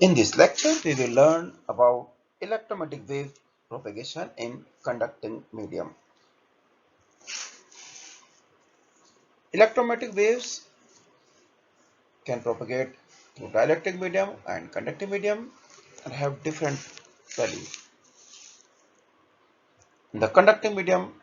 In this lecture, we will learn about electromagnetic wave propagation in conducting medium. Electromagnetic waves can propagate through dielectric medium and conducting medium and have different values. In the conducting medium,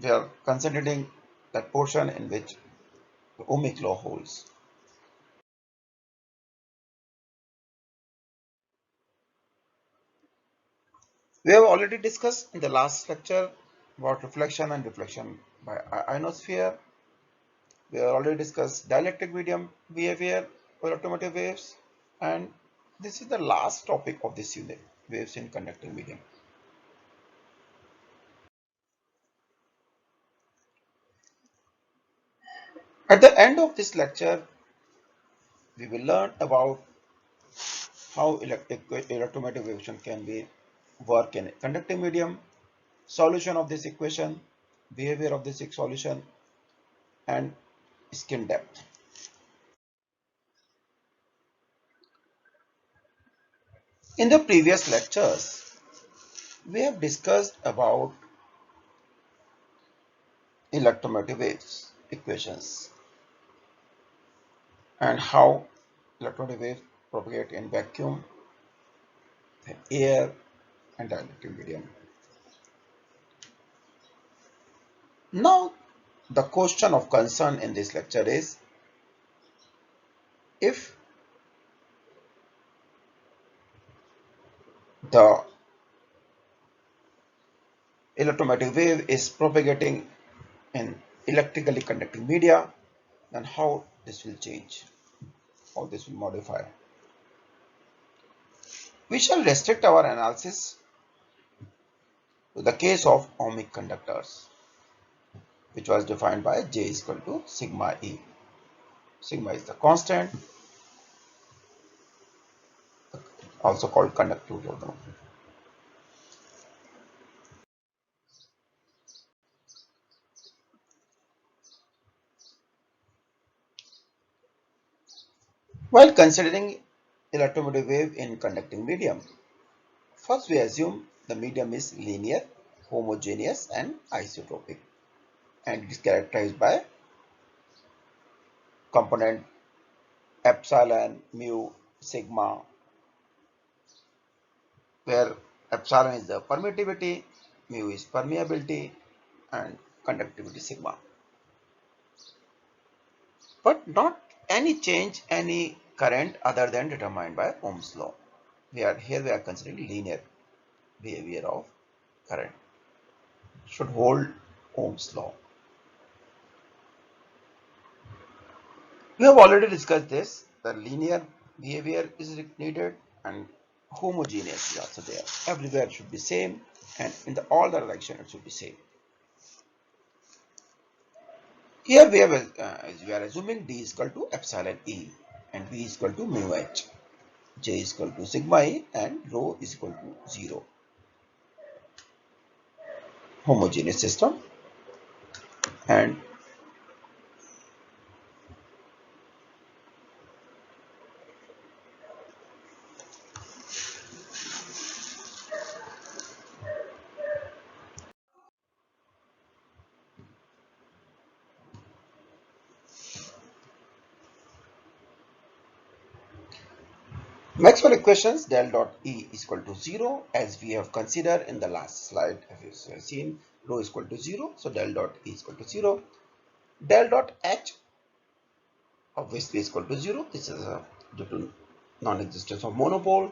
we are considering that portion in which the ohmic law holds. We have already discussed in the last lecture about reflection and reflection by ionosphere. We have already discussed dielectric medium behavior for electromagnetic waves, and this is the last topic of this unit, waves in conducting medium. At the end of this lecture, we will learn about how electromagnetic wave can be work in conducting medium, solution of this equation, behavior of this solution, and skin depth. In the previous lectures, we have discussed about electromagnetic waves equations and how electromagnetic waves propagate in vacuum, air, and dielectric medium. Now, the question of concern in this lecture is if the electromagnetic wave is propagating in electrically conducting media, then how this will change, how this will modify. We shall restrict our analysis to the case of ohmic conductors, which was defined by J is equal to sigma E. Sigma is the constant, also called conductivity of the movement. While considering electromagnetic wave in conducting medium, first we assume the medium is linear, homogeneous, and isotropic, and it is characterized by component epsilon, mu, sigma, where epsilon is the permittivity, mu is permeability, and conductivity sigma. But not any change, any current other than determined by Ohm's law. We are considering linear behavior of current. Should hold Ohm's law. We have already discussed this. The linear behavior is needed and homogeneous is also there. Everywhere it should be same, and in all the direction it should be same. Here we are assuming D is equal to epsilon E and V is equal to mu H. J is equal to sigma E and rho is equal to 0. Homogeneous system, and Maxwell equations del dot E is equal to 0 as we have considered in the last slide. If you have seen, rho is equal to 0, so del dot E is equal to 0. Del dot H obviously is equal to 0. This is due to non-existence of monopole.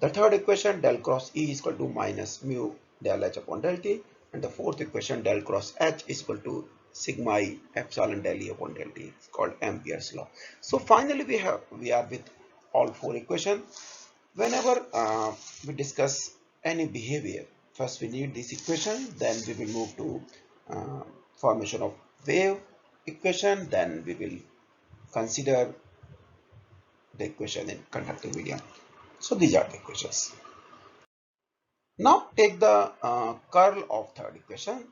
The third equation del cross E is equal to minus mu del H upon del T, and the fourth equation del cross H is equal to sigma E epsilon del E upon del T. It's called Ampere's law. So finally we are with all four equations. Whenever we discuss any behavior, first we need this equation, then we will move to formation of wave equation, then we will consider the equation in conducting medium. So these are the equations. Now take the curl of third equation.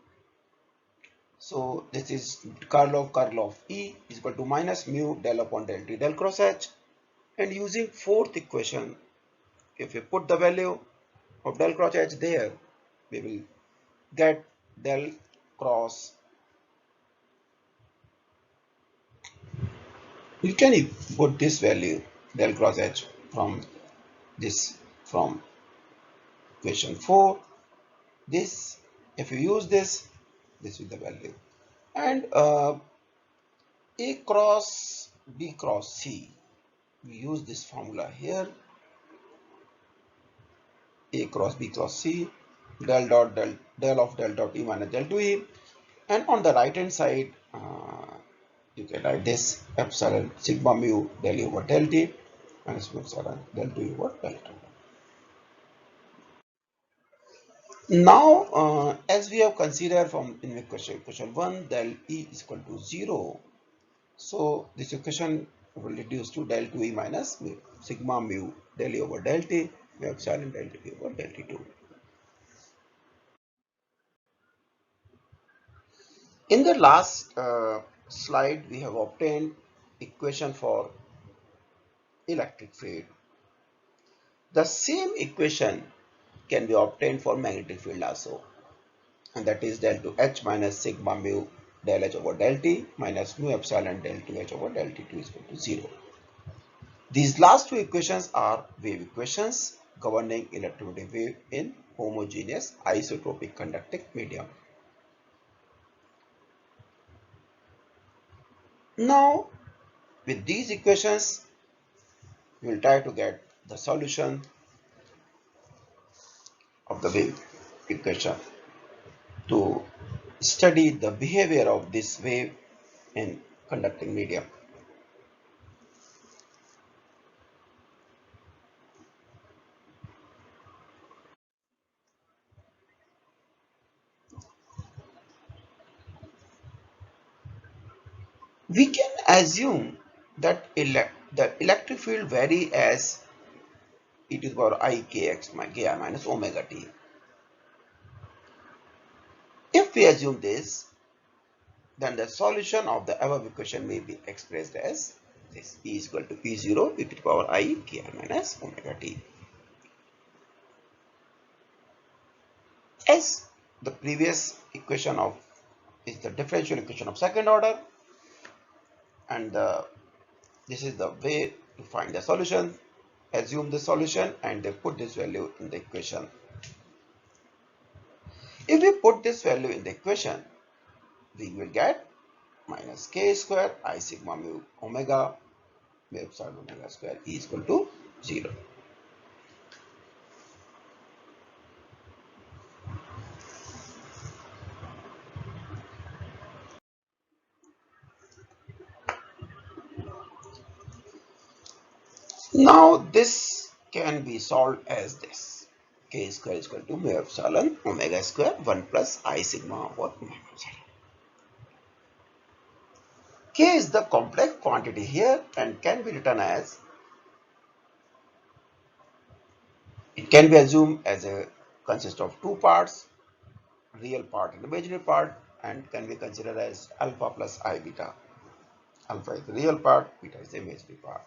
So this is curl of E is equal to minus mu del upon del T del cross H, and using fourth equation if we put the value of del cross H there, we will get del cross. You can put this value del cross H from this, from equation 4. This, if you use this is the value. And A cross B cross C, we use this formula here. A cross B cross C, del dot del of del dot E minus del 2E. And on the right hand side, you can write this epsilon sigma mu del E over del T minus mu epsilon del 2E over del 2. Now, as we have considered from in equation 1, del E is equal to 0. So this equation will reduce to del 2E minus mu, sigma mu del E over del T, mu epsilon del T over del T2. In the last slide, we have obtained equation for electric field. The same equation can be obtained for magnetic field also, and that is del 2H minus sigma mu del H over del T minus mu epsilon del 2H over del T2 is equal to 0. These last two equations are wave equations governing electromagnetic wave in homogeneous isotropic conducting medium. Now, with these equations, we will try to get the solution of the wave equation to study the behavior of this wave in conducting medium. We can assume that the electric field vary as e to the power I kx ki minus omega t. If we assume this, then the solution of the above equation may be expressed as this: E is equal to P0 e to the power I ki minus omega t. As the previous equation of is the differential equation of second order, and this is the way to find the solution. Assume the solution and they put this value in the equation. If we put this value in the equation, we will get minus k square I sigma mu omega mu epsilon omega square E is equal to 0. Now this can be solved as this: k square is equal to mu epsilon omega square 1 plus I sigma over omega epsilon. K is the complex quantity here and can be written as, it can be assumed as a consist of two parts, real part and imaginary part, and can be considered as alpha plus I beta. Alpha is the real part, beta is the imaginary part.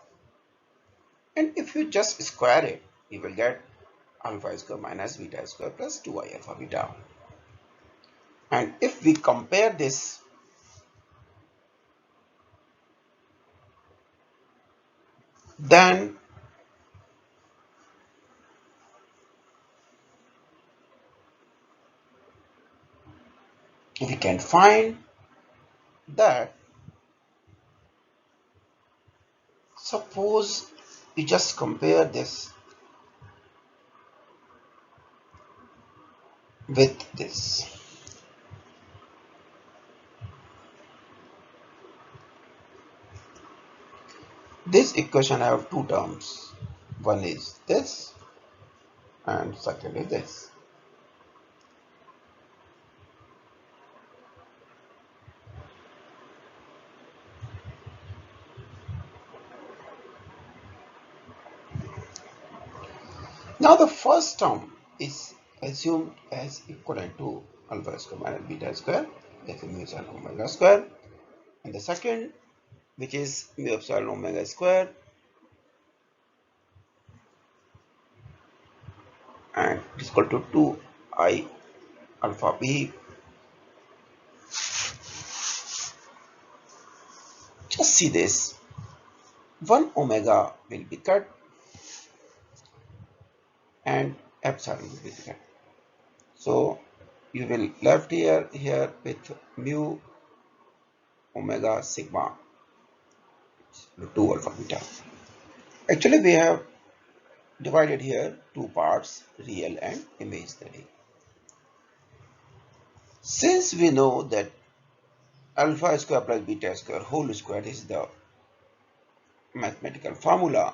And if you just square it, you will get alpha square minus beta square plus 2i alpha beta. And if we compare this, then we can find that, suppose we just compare this with this. This equation have two terms. One is this and second is this. Now the first term is assumed as equivalent to alpha square minus beta square, that's mu epsilon omega square, and the second, which is mu epsilon omega square, and it is equal to 2I alpha b. Just see this, 1 omega will be cut and epsilon will be cut. So you will left here with mu omega sigma 2 alpha beta. Actually, we have divided here two parts, real and imaginary. Since we know that alpha square plus beta square whole square is the mathematical formula,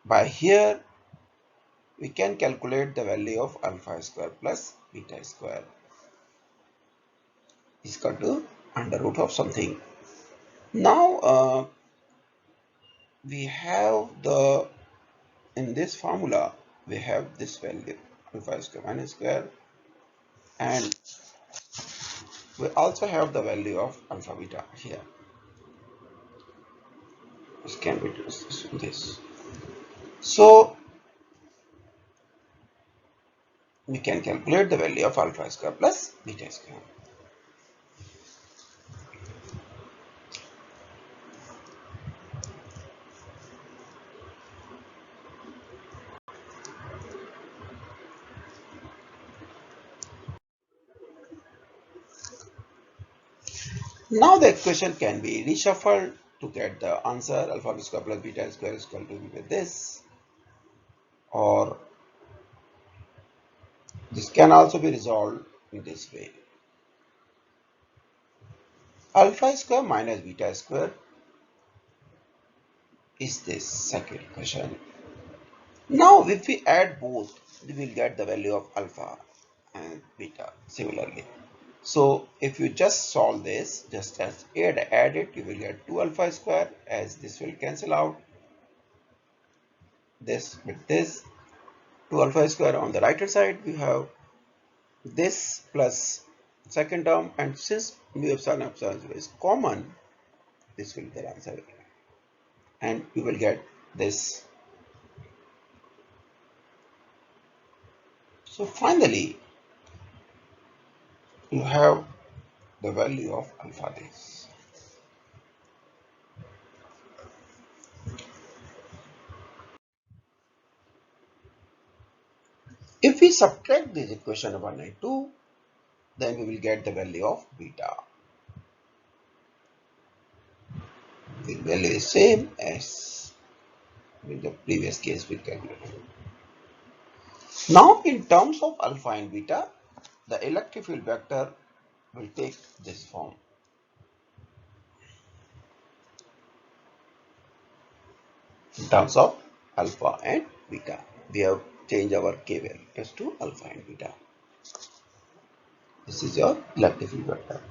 by here we can calculate the value of alpha square plus beta square is equal to under root of something. Now we have the, in this formula we have this value alpha square minus square, and we also have the value of alpha beta here. This can be this. So we can calculate the value of alpha square plus beta square. Now the equation can be reshuffled to get the answer. Alpha square plus beta square is equal to with this, or this can also be resolved in this way. Alpha square minus beta square is this second equation. Now if we add both, we will get the value of alpha and beta similarly. So if you just solve this, just as add it, you will get 2 alpha square, as this will cancel out this with this. 2 alpha square on the right hand side, we have this plus second term, and since mu epsilon 0 is common, this will be the answer, and you will get this. So finally you have the value of alpha this. If we subtract this equation 1 and 2, then we will get the value of beta. The value is same as in the previous case we calculated. Now in terms of alpha and beta, the electric field vector will take this form. In terms of alpha and beta, we have changed our k values to alpha and beta. This is your electric field vector.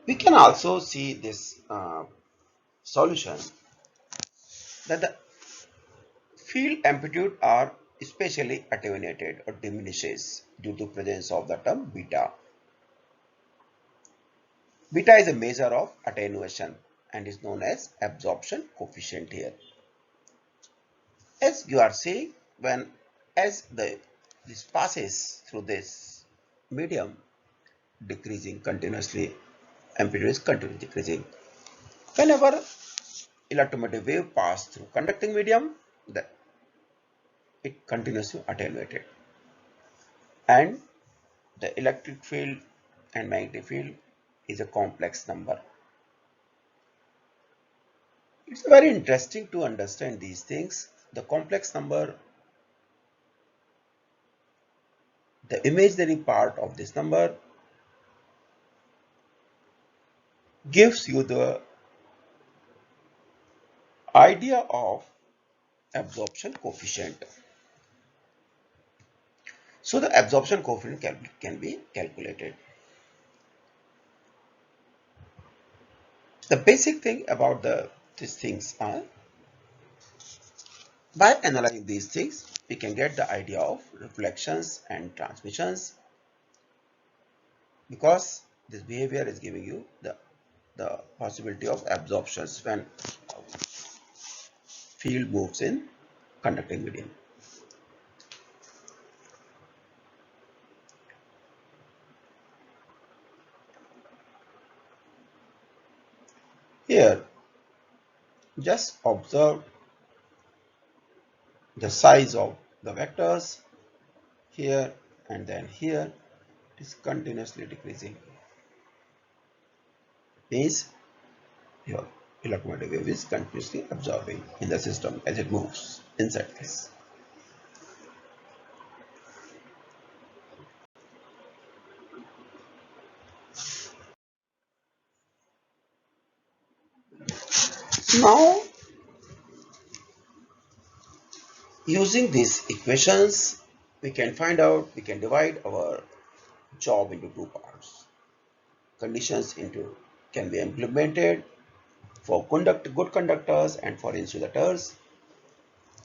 We can also see this solution that the field amplitude are especially attenuated or diminishes due to presence of the term beta. Beta is a measure of attenuation and is known as absorption coefficient here. As you are seeing, when as this passes through this medium, decreasing continuously, amplitude is continuously decreasing. Whenever electromagnetic wave pass through conducting medium, it continuously attenuated, and the electric field and magnetic field is a complex number. It's very interesting to understand these things. The complex number, the imaginary part of this number gives you the idea of absorption coefficient. So the absorption coefficient can be calculated. The basic thing about these things are By analyzing these things, we can get the idea of reflections and transmissions, because this behavior is giving you the possibility of absorptions when field moves in conducting medium. Here, just observe the size of the vectors here and then here. It is continuously decreasing. Means your electromagnetic wave is continuously absorbing in the system as it moves inside this. Now, using these equations, we can divide our job into two parts. Conditions into can be implemented for good conductors and for insulators.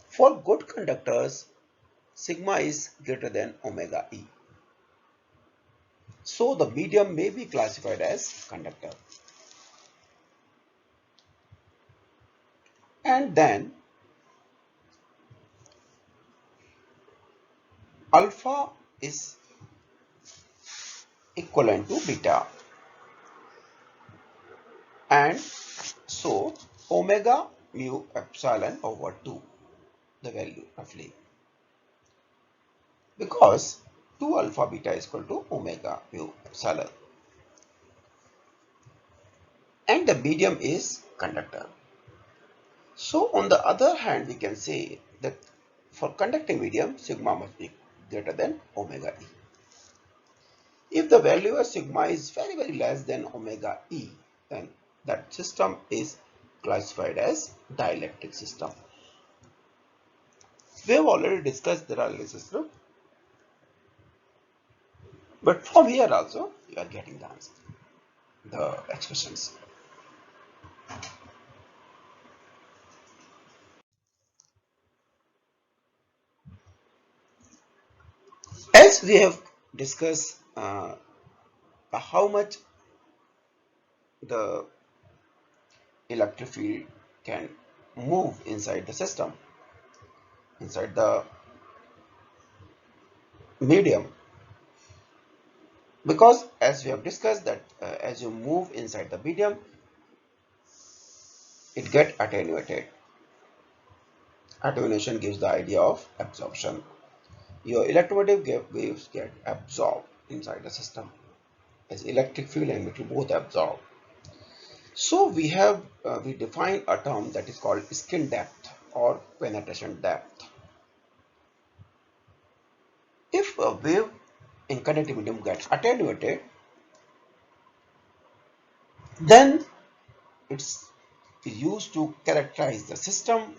For good conductors, sigma is greater than omega E. So the medium may be classified as conductor. And then alpha is equivalent to beta. And so omega mu epsilon over 2, the value roughly. Because 2 alpha beta is equal to omega mu epsilon. And the medium is conductor. So on the other hand, we can say that for conducting medium, sigma must be greater than omega E. If the value of sigma is very less than omega E, then that system is classified as dielectric system. We have already discussed the Rayleigh system, but from here also you are getting the answer, the expressions. As we have discussed how much the electric field can move inside the system, inside the medium, because as we have discussed that as you move inside the medium, it gets attenuated. Attenuation gives the idea of absorption. Your electromagnetic waves get absorbed inside the system, as electric field and metal both absorb. So we define a term that is called skin depth or penetration depth. If a wave in conductive medium gets attenuated, then it's used to characterize the system,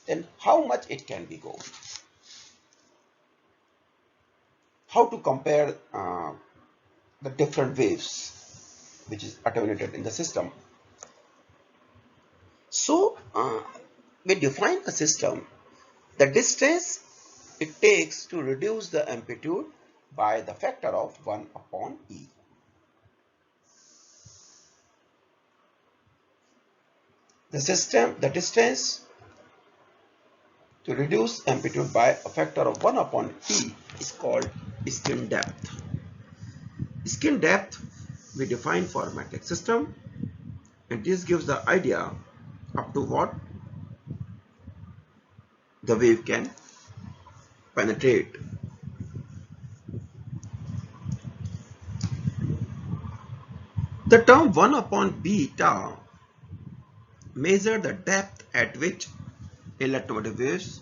then how much it can be go. How to compare the different waves which is attenuated in the system. So we define a system, the distance it takes to reduce the amplitude by the factor of 1 upon E. The distance to reduce amplitude by a factor of 1 upon E is called skin depth. Skin depth we define for a metric system, and this gives the idea up to what the wave can penetrate. The term 1 upon beta measure the depth at which electromagnetic waves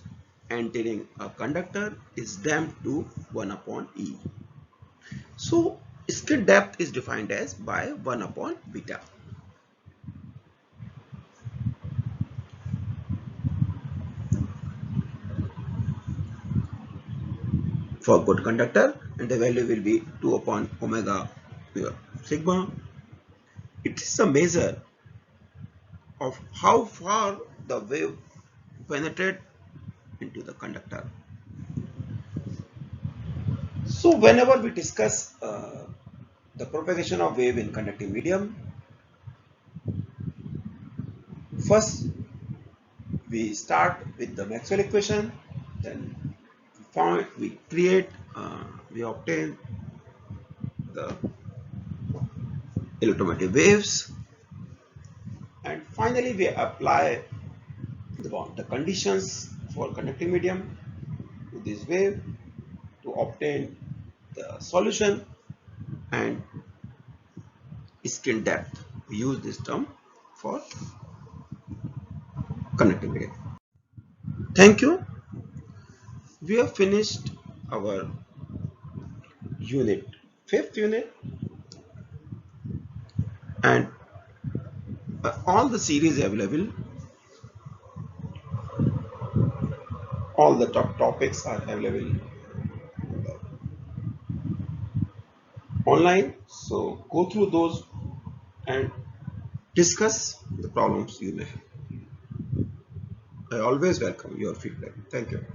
entering a conductor is damped to 1 upon E. So skin depth is defined as by 1 upon beta. For good conductor, and the value will be 2 upon omega sigma. It is a measure of how far the wave penetrate into the conductor. So whenever we discuss the propagation of wave in conducting medium, first we start with the Maxwell equation, then we obtain the electromagnetic waves, and finally we apply the conditions for conducting medium to this wave to obtain the solution and screen depth. We use this term for conducting medium. Thank you. We have finished our unit, fifth unit, and all the series available, all the top topics are available online. So go through those and discuss the problems you may have. I always welcome your feedback. Thank you.